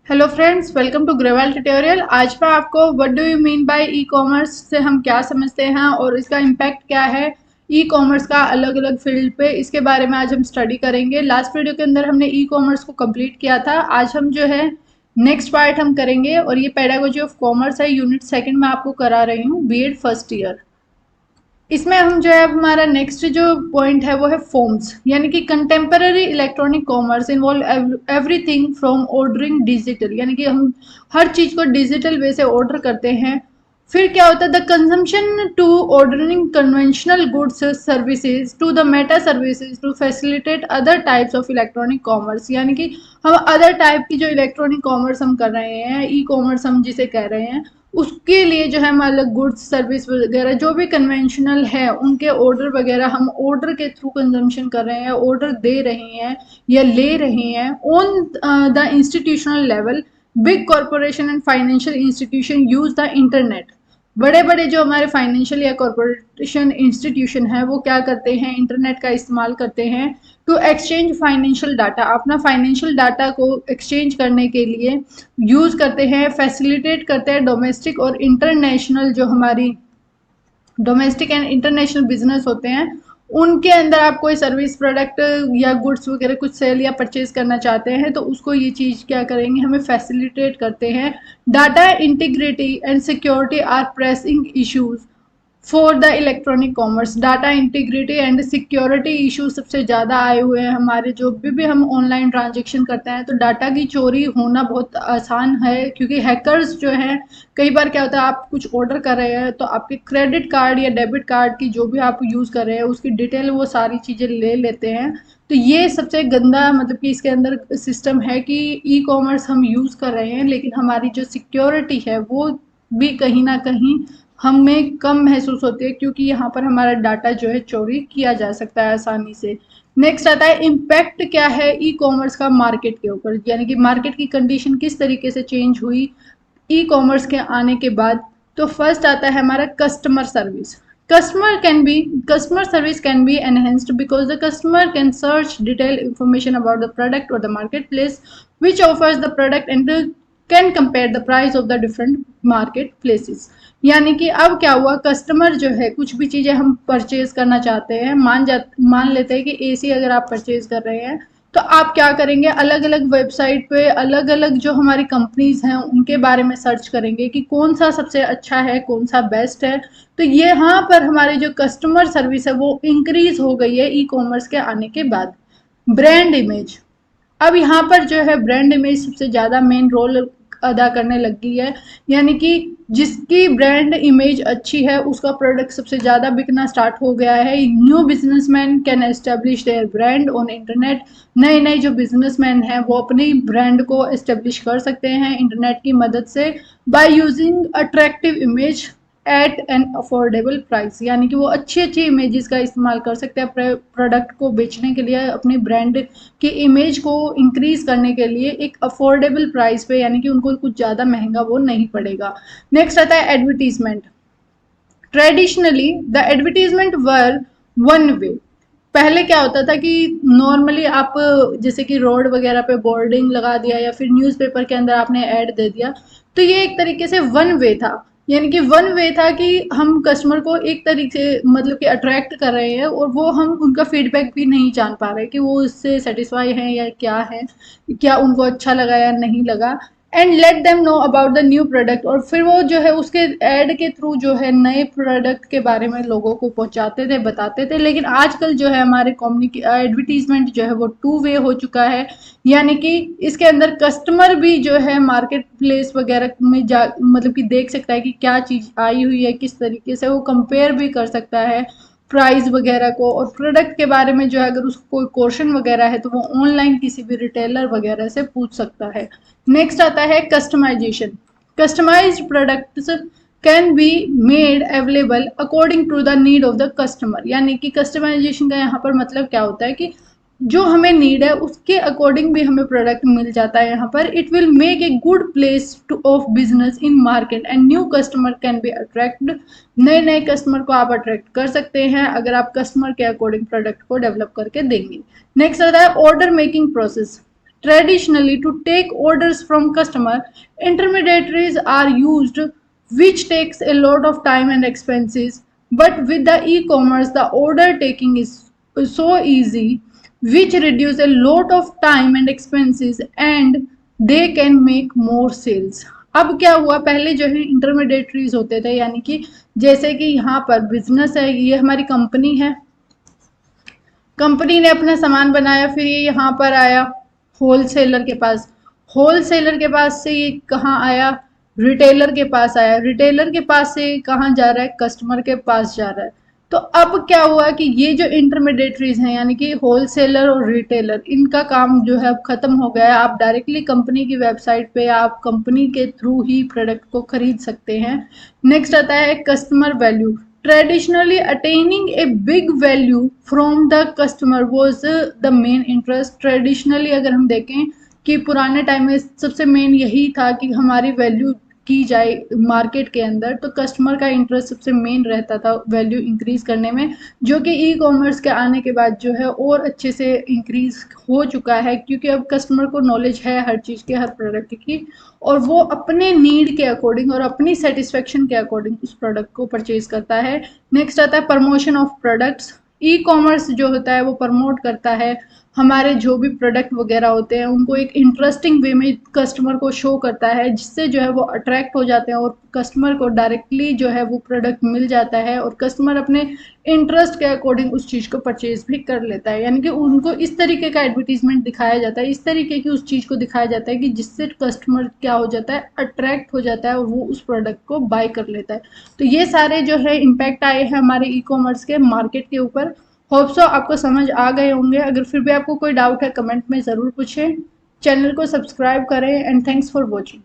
Hello friends, welcome to gravel tutorial. आज मैं आपको what do you mean by e commerce से हम क्या समझते हैं और इसका इम्पैक्ट क्या है ई कॉमर्स का अलग अलग फील्ड पे, इसके बारे में आज हम स्टडी करेंगे। लास्ट वीडियो के अंदर हमने ई कॉमर्स को कंप्लीट किया था। आज हम जो है नेक्स्ट पार्ट हम करेंगे और ये पेडागोजी ऑफ कॉमर्स है, यूनिट सेकंड में आपको करा रही हूँ, बीएड फर्स्ट ईयर। इसमें हम जो है अब हमारा नेक्स्ट जो पॉइंट है वो है फॉर्म्स, यानी कि contemporary electronic commerce involve everything from ordering digital, यानी कि हम हर चीज को डिजिटल वे से ऑर्डर करते हैं। फिर क्या होता है, the consumption to ordering conventional goods services to the meta services to facilitate other types of electronic commerce, यानी कि हम अदर टाइप की जो इलेक्ट्रॉनिक कॉमर्स हम कर रहे हैं, ई कॉमर्स हम जिसे कह रहे हैं, उसके लिए जो है हम अलग गुड्स सर्विस वगैरह जो भी कन्वेंशनल है उनके ऑर्डर वगैरह हम ऑर्डर के थ्रू कंजम्पशन कर रहे हैं, ऑर्डर दे रहे हैं या ले रहे हैं on the institutional level. Big corporation and financial institution use the internet. बड़े बड़े जो हमारे फाइनेंशियल या कॉरपोरेशन इंस्टीट्यूशन है वो क्या करते हैं, इंटरनेट का इस्तेमाल करते हैं टू एक्सचेंज फाइनेंशियल डाटा, अपना फाइनेंशियल डाटा को एक्सचेंज करने के लिए यूज करते हैं, फैसिलिटेट करते हैं डोमेस्टिक और इंटरनेशनल, जो हमारी डोमेस्टिक एंड इंटरनेशनल बिजनेस होते हैं उनके अंदर आप कोई सर्विस प्रोडक्ट या गुड्स वगैरह कुछ सेल या परचेज करना चाहते हैं तो उसको ये चीज क्या करेंगे, हमें फैसिलिटेट करते हैं। Data integrity and security are pressing issues for the electronic commerce. Data integrity and security issue सबसे ज़्यादा आए हुए हैं हमारे, जो भी हम ऑनलाइन ट्रांजेक्शन करते हैं तो डाटा की चोरी होना बहुत आसान है, क्योंकि हैकर्स जो हैं कई बार क्या होता है, आप कुछ ऑर्डर कर रहे हैं तो आपके क्रेडिट कार्ड या डेबिट कार्ड की जो भी आप यूज़ कर रहे हैं उसकी डिटेल वो सारी चीज़ें ले लेते हैं। तो ये सबसे गंदा मतलब कि इसके अंदर सिस्टम है कि ई कॉमर्स हम यूज़ कर रहे हैं लेकिन हमारी जो सिक्योरिटी है वो भी कहीं ना कहीं हमें कम महसूस होती है, क्योंकि यहाँ पर हमारा डाटा जो है चोरी किया जा सकता है आसानी से। नेक्स्ट आता है इम्पैक्ट क्या है ई कॉमर्स का मार्केट के ऊपर, यानी कि मार्केट की कंडीशन किस तरीके से चेंज हुई ई कॉमर्स के आने के बाद। तो फर्स्ट आता है हमारा customer service. Customer service can be enhanced because the customer can search detailed information about the product or the marketplace which offers the product and can compare the price of the different marketplaces। यानी कि अब क्या हुआ, customer जो है कुछ भी चीज़ें हम परचेज करना चाहते हैं, मान लेते हैं कि एसी अगर आप परचेज कर रहे हैं तो आप क्या करेंगे, अलग अलग वेबसाइट पे अलग अलग जो हमारी कंपनीज हैं उनके बारे में सर्च करेंगे कि कौन सा सबसे अच्छा है, कौन सा बेस्ट है। तो ये यहाँ पर हमारी जो कस्टमर सर्विस है वो इंक्रीज हो गई है ई कॉमर्स के आने के बाद। ब्रांड इमेज, अब यहाँ पर जो है ब्रांड इमेज सबसे ज़्यादा मेन रोल अदा करने लगी है, यानी कि जिसकी ब्रांड इमेज अच्छी है उसका प्रोडक्ट सबसे ज़्यादा बिकना स्टार्ट हो गया है। New businessman can establish their brand on internet. नए नए जो बिजनेसमैन हैं वो अपनी ब्रांड को एस्टेब्लिश कर सकते हैं इंटरनेट की मदद से, by using attractive image at an affordable price, यानी कि वो अच्छी अच्छी इमेजेस का इस्तेमाल कर सकते हैं प्रोडक्ट को बेचने के लिए, अपनी ब्रांड की इमेज को इंक्रीज करने के लिए एक अफोर्डेबल प्राइस पे, यानी कि उनको कुछ ज़्यादा महंगा वो नहीं पड़ेगा। नेक्स्ट आता है advertisement. Traditionally the advertisement were one way. पहले क्या होता था कि नॉर्मली आप जैसे कि रोड वगैरह पे बोर्डिंग लगा दिया या फिर न्यूज़पेपर के अंदर आपने ऐड दे दिया, तो ये एक तरीके से वन वे था, यानी कि वन वे था कि हम कस्टमर को एक तरीके से मतलब कि अट्रैक्ट कर रहे हैं और वो हम उनका फीडबैक भी नहीं जान पा रहे कि वो इससे सेटिस्फाई हैं या क्या है, क्या उनको अच्छा लगा या नहीं लगा। And let them know about the new product, और फिर वो जो है उसके ऐड के थ्रू जो है नए प्रोडक्ट के बारे में लोगों को पहुंचाते थे, बताते थे। लेकिन आजकल जो है हमारे एडवर्टीजमेंट जो है वो टू वे हो चुका है, यानी कि इसके अंदर कस्टमर भी जो है मार्केट प्लेस वगैरह में जा मतलब कि देख सकता है कि क्या चीज़ आई हुई है, किस तरीके से वो कंपेयर भी कर सकता है प्राइस वगैरह को, और प्रोडक्ट के बारे में जो है अगर उसको कोई क्वेश्चन वगैरह है तो वो ऑनलाइन किसी भी रिटेलर वगैरह से पूछ सकता है। नेक्स्ट आता है customisation. Customised products can be made available according to the need of the customer, यानी कि कस्टमाइजेशन का यहाँ पर मतलब क्या होता है कि जो हमें नीड है उसके अकॉर्डिंग भी हमें प्रोडक्ट मिल जाता है यहाँ पर। It will make a good place two of business in market and new customer can be attract. नए नए कस्टमर को आप अट्रैक्ट कर सकते हैं अगर आप कस्टमर के अकॉर्डिंग प्रोडक्ट को डेवलप करके देंगे। नेक्स्ट आता है order making process. Traditionally, to take orders from customer, intermediaries are used, which takes a lot of time and expenses. But with the e-commerce, the order taking is so easy, which reduce a lot of time and expenses, and they can make more sales. अब क्या हुआ, पहले जो है intermediaries होते थे, यानी कि जैसे कि यहाँ पर बिजनेस है, ये हमारी कंपनी है, कंपनी ने अपना सामान बनाया, फिर ये यहाँ पर आया होलसेलर के पास, होलसेलर के पास से ये कहाँ आया, रिटेलर के पास आया, रिटेलर के पास से कहाँ जा रहा है, कस्टमर के पास जा रहा है। तो अब क्या हुआ कि ये जो इंटरमीडिएटरीज हैं, यानी कि होलसेलर और रिटेलर, इनका काम जो है अब खत्म हो गया है। आप डायरेक्टली कंपनी की वेबसाइट पे आप कंपनी के थ्रू ही प्रोडक्ट को खरीद सकते हैं। नेक्स्ट आता है customer value. Traditionally, attaining a big value from the customer was the main interest. Traditionally अगर हम देखें कि पुराने टाइम में सबसे मेन यही था कि हमारी वैल्यू की जाए मार्केट के अंदर, तो कस्टमर का इंटरेस्ट सबसे मेन रहता था वैल्यू इंक्रीज करने में, जो कि ई कॉमर्स के आने के बाद जो है और अच्छे से इंक्रीज हो चुका है, क्योंकि अब कस्टमर को नॉलेज है हर चीज़ के, हर प्रोडक्ट की, और वो अपने नीड के अकॉर्डिंग और अपनी सेटिस्फेक्शन के अकॉर्डिंग उस प्रोडक्ट को परचेज करता है। नेक्स्ट आता है promotion of products. E commerce जो होता है वो प्रमोट करता है हमारे जो भी प्रोडक्ट वगैरह होते हैं, उनको एक इंटरेस्टिंग वे में कस्टमर को शो करता है, जिससे जो है वो अट्रैक्ट हो जाते हैं और कस्टमर को डायरेक्टली जो है वो प्रोडक्ट मिल जाता है, और कस्टमर अपने इंटरेस्ट के अकॉर्डिंग उस चीज़ को परचेज भी कर लेता है। यानी कि उनको इस तरीके का एडवर्टीजमेंट दिखाया जाता है, इस तरीके की उस चीज़ को दिखाया जाता है कि जिससे कस्टमर क्या हो जाता है, अट्रैक्ट हो जाता है और वो उस प्रोडक्ट को बाय कर लेता है। तो ये सारे जो है इम्पैक्ट आए हैं हमारे ई कॉमर्स के मार्केट के ऊपर। होप सो आपको समझ आ गए होंगे। अगर फिर भी आपको कोई डाउट है कमेंट में ज़रूर पूछें। चैनल को सब्सक्राइब करें एंड थैंक्स फॉर वॉचिंग।